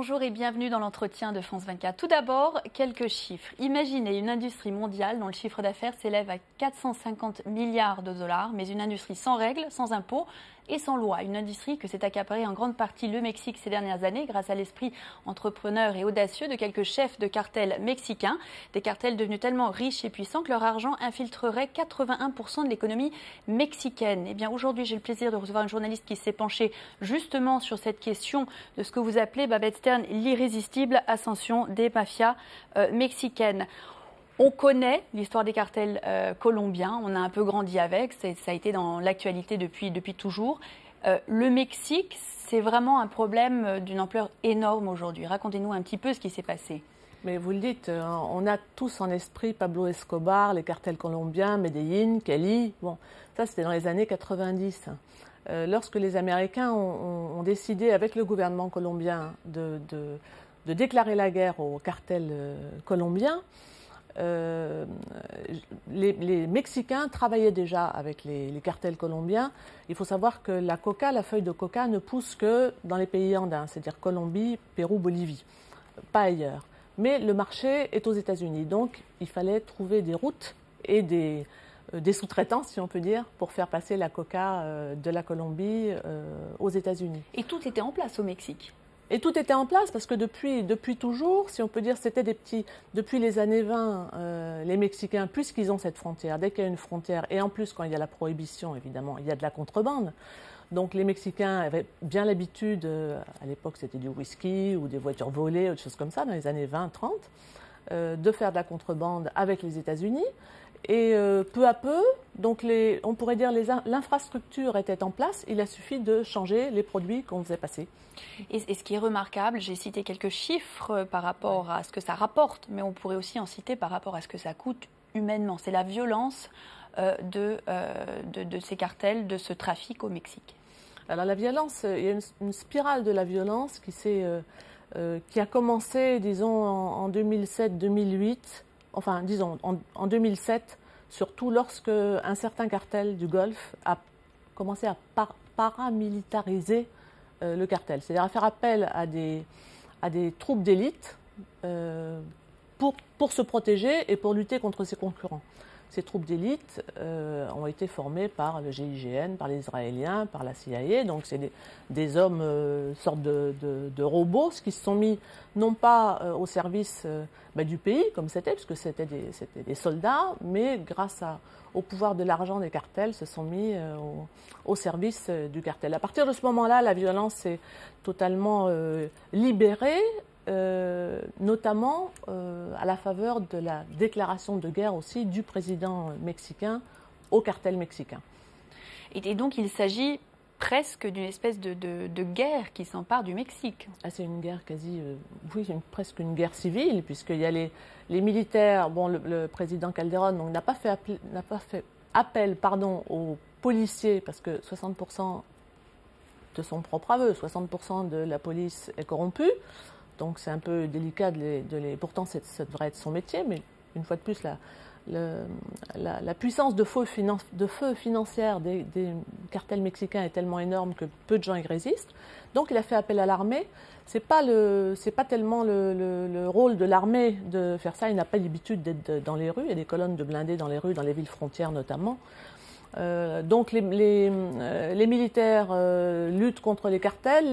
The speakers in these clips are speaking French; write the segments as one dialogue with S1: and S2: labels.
S1: bonjour et bienvenue dans l'entretien de France 24. Tout d'abord, quelques chiffres. Imaginez une industrie mondiale dont le chiffre d'affaires s'élève à 450 milliards de dollars, mais une industrie sans règles, sans impôts et sans loi. Une industrie que s'est accaparée en grande partie le Mexique ces dernières années grâce à l'esprit entrepreneur et audacieux de quelques chefs de cartels mexicains. Des cartels devenus tellement riches et puissants que leur argent infiltrerait 81% de l'économie mexicaine. Eh bien, aujourd'hui, j'ai le plaisir de recevoir une journaliste qui s'est penchée justement sur cette question de ce que vous appelez, Babette Stern, l'irrésistible ascension des mafias mexicaines. On connaît l'histoire des cartels colombiens, on a un peu grandi avec, ça a été dans l'actualité depuis toujours. Le Mexique, c'est vraiment un problème d'une ampleur énorme aujourd'hui. Racontez-nous un petit peu ce qui s'est passé.
S2: Mais vous le dites, on a tous en esprit Pablo Escobar, les cartels colombiens, Medellín, Cali. Bon, ça c'était dans les années 90. Lorsque les Américains ont décidé avec le gouvernement colombien de déclarer la guerre aux cartels colombiens, les Mexicains travaillaient déjà avec les cartels colombiens. Il faut savoir que la coca, la feuille de coca, ne pousse que dans les pays andins, c'est-à-dire Colombie, Pérou, Bolivie, pas ailleurs. Mais le marché est aux États-Unis, donc il fallait trouver des routes et des sous-traitants, si on peut dire, pour faire passer la coca de la Colombie aux États-Unis.
S1: Et tout était en place au Mexique.
S2: Et tout était en place parce que depuis toujours, si on peut dire, c'était depuis les années 20, les Mexicains, puisqu'ils ont cette frontière, dès qu'il y a une frontière, et en plus quand il y a la prohibition, évidemment, il y a de la contrebande. Donc les Mexicains avaient bien l'habitude, à l'époque c'était du whisky ou des voitures volées, ou des choses comme ça, dans les années 20-30, de faire de la contrebande avec les États-Unis. Et peu à peu, donc on pourrait dire l'infrastructure était en place, il a suffi de changer les produits qu'on faisait passer.
S1: Et ce qui est remarquable, j'ai cité quelques chiffres par rapport à ce que ça rapporte, mais on pourrait aussi en citer par rapport à ce que ça coûte humainement. C'est la violence de ces cartels, de ce trafic au Mexique.
S2: Alors la violence, il y a une spirale de la violence qui a commencé, disons, en 2007-2008. Enfin, disons, en 2007, surtout lorsque un certain cartel du Golfe a commencé à paramilitariser le cartel, c'est-à-dire à faire appel à des troupes d'élite pour se protéger et pour lutter contre ses concurrents. Ces troupes d'élite ont été formées par le GIGN, par les Israéliens, par la CIA. Donc c'est des hommes, sortes de robots, qui se sont mis non pas au service du pays, comme c'était, puisque c'était des soldats, mais grâce au pouvoir de l'argent des cartels, se sont mis au service du cartel. À partir de ce moment-là, la violence s'est totalement libérée. Notamment à la faveur de la déclaration de guerre aussi du président mexicain au cartel mexicain.
S1: Et donc il s'agit presque d'une espèce de guerre qui s'empare du Mexique.
S2: Ah, c'est une guerre presque une guerre civile, puisqu'il y a les militaires. Bon, le président Calderón n'a pas fait appel aux policiers, parce que 60% de son propre aveu, 60% de la police est corrompue. Donc c'est un peu délicat pourtant ça devrait être son métier, mais une fois de plus la puissance de feu financière des cartels mexicains est tellement énorme que peu de gens y résistent. Donc il a fait appel à l'armée. C'est pas tellement le rôle de l'armée de faire ça. Il n'a pas l'habitude d'être dans les rues. Il y a des colonnes de blindés dans les rues, dans les villes frontières notamment. Donc les militaires luttent contre les cartels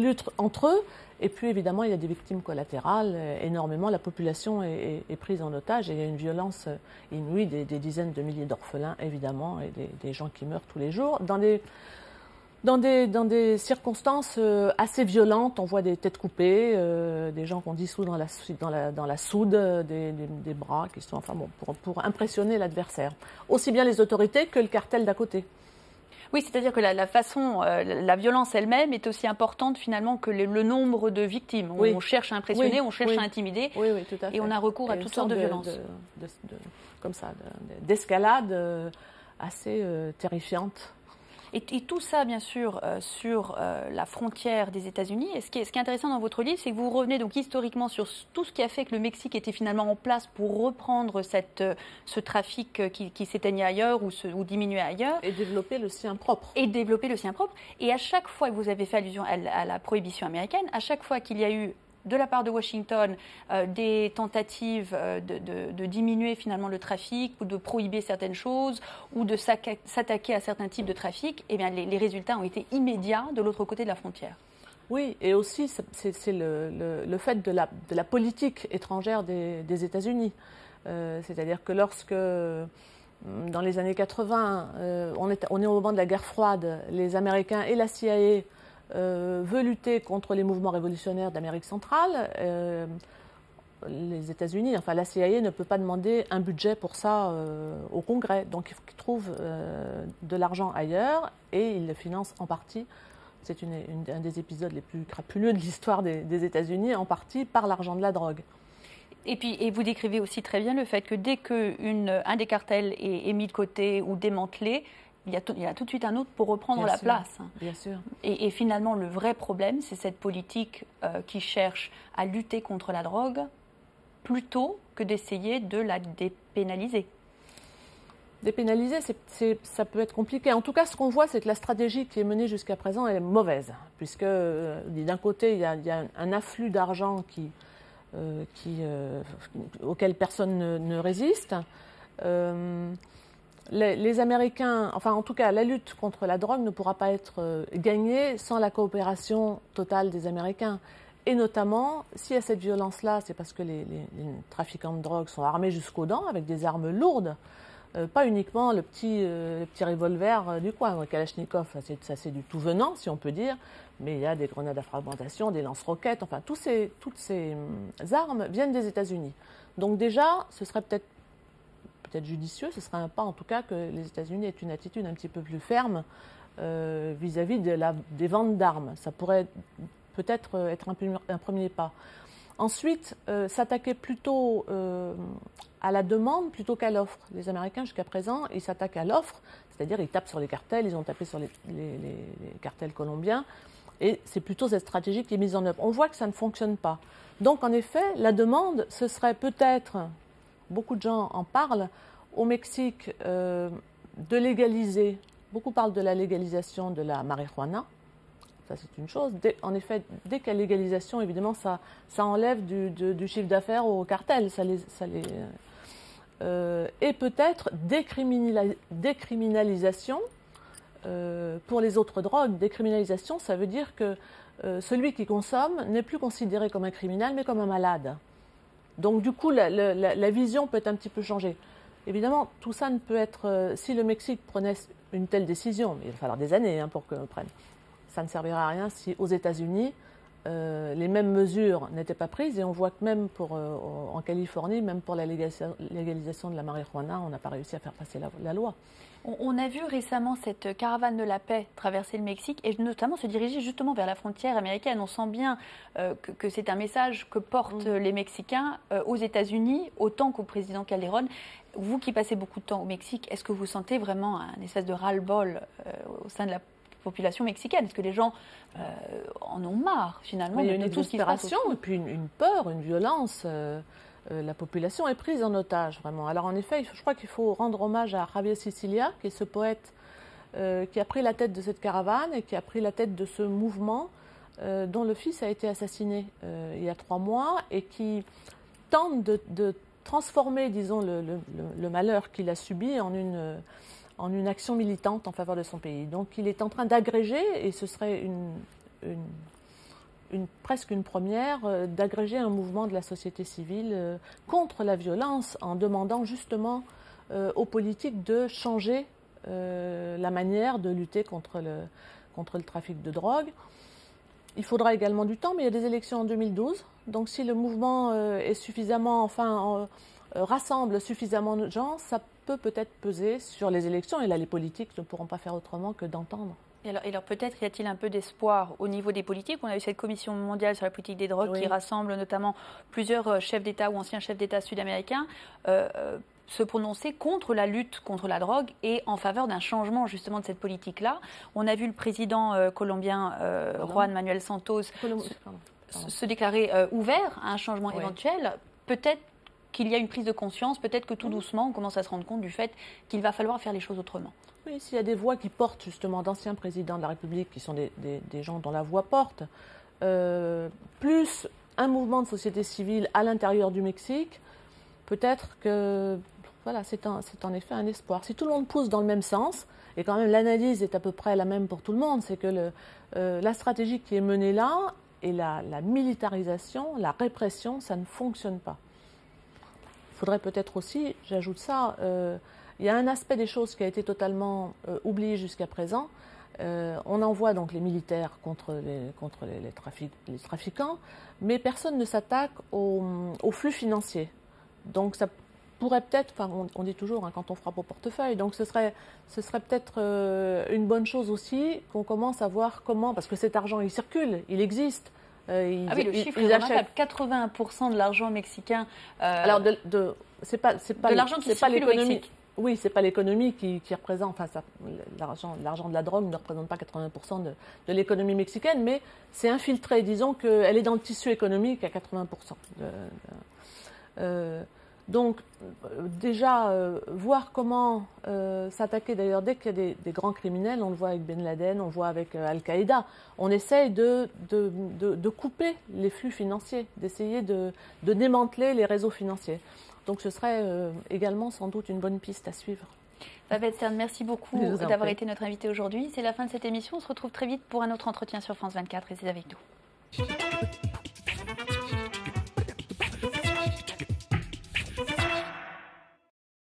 S2: luttent entre eux, et puis évidemment il y a des victimes collatérales, énormément, la population est prise en otage et il y a une violence inouïe, des dizaines de milliers d'orphelins évidemment, et des gens qui meurent tous les jours, dans des circonstances assez violentes. On voit des têtes coupées, des gens qu'on dissout dans la soude, des bras qui sont, enfin bon, pour impressionner l'adversaire. Aussi bien les autorités que le cartel d'à côté.
S1: Oui, c'est-à-dire que la violence elle-même est aussi importante finalement que le nombre de victimes.
S2: Oui.
S1: On cherche à impressionner, on cherche à intimider,
S2: oui, tout à fait.
S1: Et on a recours à toutes sortes de violences.
S2: Comme ça, d'escalade assez terrifiante.
S1: Et tout ça, bien sûr, sur la frontière des États-Unis. Et ce qui est intéressant dans votre livre, c'est que vous revenez donc historiquement sur tout ce qui a fait que le Mexique était finalement en place pour reprendre ce trafic qui s'éteignait ailleurs ou diminuait ailleurs.
S2: Et développer le sien propre.
S1: Et à chaque fois que vous avez fait allusion à la prohibition américaine, à chaque fois qu'il y a eu de la part de Washington des tentatives de diminuer finalement le trafic ou de prohiber certaines choses ou de s'attaquer à certains types de trafic, eh bien, les résultats ont été immédiats de l'autre côté de la frontière.
S2: Oui, et aussi c'est le fait de la politique étrangère des États-Unis. C'est-à-dire que lorsque, dans les années 80, on est au moment de la guerre froide, les Américains et la CIA veulent lutter contre les mouvements révolutionnaires d'Amérique centrale, les États-Unis, enfin la CIA ne peut pas demander un budget pour ça au Congrès. Donc il faut qu'ils trouvent de l'argent ailleurs et ils le financent en partie. C'est un des épisodes les plus crapuleux de l'histoire des États-Unis, en partie par l'argent de la drogue.
S1: Et vous décrivez aussi très bien le fait que dès qu'un des cartels est mis de côté ou démantelé, il y a tout de suite un autre pour reprendre la place.
S2: Bien sûr.
S1: Et finalement, le vrai problème, c'est cette politique qui cherche à lutter contre la drogue plutôt que d'essayer de la dépénaliser.
S2: Dépénaliser, ça peut être compliqué. En tout cas, ce qu'on voit, c'est que la stratégie qui est menée jusqu'à présent, elle est mauvaise. Puisque d'un côté, il y a un afflux d'argent auquel personne ne résiste. Les Américains, enfin en tout cas, la lutte contre la drogue ne pourra pas être gagnée sans la coopération totale des Américains. Et notamment, s'il y a cette violence-là, c'est parce que les trafiquants de drogue sont armés jusqu'aux dents, avec des armes lourdes. Pas uniquement le petit revolver du coin, le Kalachnikov, ça c'est du tout venant, si on peut dire, mais il y a des grenades à fragmentation, des lance-roquettes, enfin toutes ces armes viennent des États-Unis. Donc déjà, ce serait peut-être judicieux, ce serait un pas en tout cas que les États-Unis aient une attitude un petit peu plus ferme vis-à-vis des ventes d'armes. Ça pourrait peut-être être un premier pas. Ensuite, s'attaquer plutôt à la demande plutôt qu'à l'offre. Les Américains, jusqu'à présent, ils s'attaquent à l'offre, c'est-à-dire ils tapent sur les cartels, ils ont tapé sur les cartels colombiens, et c'est plutôt cette stratégie qui est mise en œuvre. On voit que ça ne fonctionne pas. Donc, en effet, la demande, ce serait peut-être, beaucoup de gens en parlent, au Mexique, de légaliser, beaucoup parlent de la légalisation de la marijuana. Ça, c'est une chose. En effet, dès qu'il y a légalisation, évidemment, ça enlève du chiffre d'affaires aux cartels. Et peut-être décriminalisation pour les autres drogues. Décriminalisation, ça veut dire que celui qui consomme n'est plus considéré comme un criminel, mais comme un malade. Donc, du coup, la vision peut être un petit peu changée. Évidemment, tout ça ne peut être... si le Mexique prenait une telle décision, mais il va falloir des années pour qu'on le prenne. Ça ne servira à rien si aux États-Unis, les mêmes mesures n'étaient pas prises. Et on voit que même en Californie, même pour la légalisation de la marijuana, on n'a pas réussi à faire passer la loi.
S1: On a vu récemment cette caravane de la paix traverser le Mexique et notamment se diriger justement vers la frontière américaine. On sent bien que c'est un message que portent les Mexicains aux États-Unis autant qu'au président Calderón. Vous qui passez beaucoup de temps au Mexique, est-ce que vous sentez vraiment un espèce de ras-le-bol au sein de la population mexicaine? Est-ce que les gens en ont marre finalement?
S2: Il y a une exaspération et puis une peur, une violence. La population est prise en otage, vraiment. Alors en effet, je crois qu'il faut rendre hommage à Javier Sicilia, qui est ce poète qui a pris la tête de cette caravane et qui a pris la tête de ce mouvement dont le fils a été assassiné il y a 3 mois et qui tente de transformer, disons, le malheur qu'il a subi en une action militante en faveur de son pays. Donc il est en train d'agréger, et ce serait presque une première, d'agréger un mouvement de la société civile contre la violence en demandant justement aux politiques de changer la manière de lutter contre le trafic de drogue. Il faudra également du temps, mais il y a des élections en 2012. Donc si le mouvement est suffisamment, rassemble suffisamment de gens, ça peut-être peser sur les élections. Et là, les politiques ne pourront pas faire autrement que d'entendre.
S1: Et alors peut-être y a-t-il un peu d'espoir au niveau des politiques. On a eu cette commission mondiale sur la politique des drogues qui rassemble notamment plusieurs chefs d'État ou anciens chefs d'État sud-américains se prononcer contre la lutte contre la drogue et en faveur d'un changement justement de cette politique-là. On a vu le président colombien Juan Manuel Santos se déclarer ouvert à un changement éventuel. Peut-être qu'il y a une prise de conscience, peut-être que tout doucement, on commence à se rendre compte du fait qu'il va falloir faire les choses autrement.
S2: Oui, s'il y a des voix qui portent justement d'anciens présidents de la République, qui sont des gens dont la voix porte, plus un mouvement de société civile à l'intérieur du Mexique, peut-être que voilà, c'est en effet un espoir. Si tout le monde pousse dans le même sens, et quand même l'analyse est à peu près la même pour tout le monde, c'est que la stratégie qui est menée là, et la militarisation, la répression, ça ne fonctionne pas. Il faudrait peut-être aussi, j'ajoute ça, il y a un aspect des choses qui a été totalement oublié jusqu'à présent. On envoie donc les militaires contre les trafiquants, mais personne ne s'attaque au flux financier. Donc ça pourrait peut-être, enfin on dit toujours hein, quand on frappe au portefeuille, donc ce serait peut-être une bonne chose aussi qu'on commence à voir comment, parce que cet argent il circule, il existe.
S1: Le chiffre est remarquable, 81% de l'argent mexicain.
S2: Alors c'est pas
S1: de l'argent qui circule au Mexique.
S2: Oui, c'est pas l'économie qui représente, enfin l'argent de la drogue ne représente pas 80% de l'économie mexicaine, mais c'est infiltré, disons qu'elle est dans le tissu économique à 80%. Donc, déjà, voir comment s'attaquer, d'ailleurs, dès qu'il y a des grands criminels, on le voit avec Ben Laden, on le voit avec Al-Qaïda, on essaye de couper les flux financiers, d'essayer de démanteler les réseaux financiers. Donc, ce serait également sans doute une bonne piste à suivre.
S1: Babette Stern, merci beaucoup d'avoir été notre invitée aujourd'hui. C'est la fin de cette émission. On se retrouve très vite pour un autre entretien sur France 24. Restez avec nous.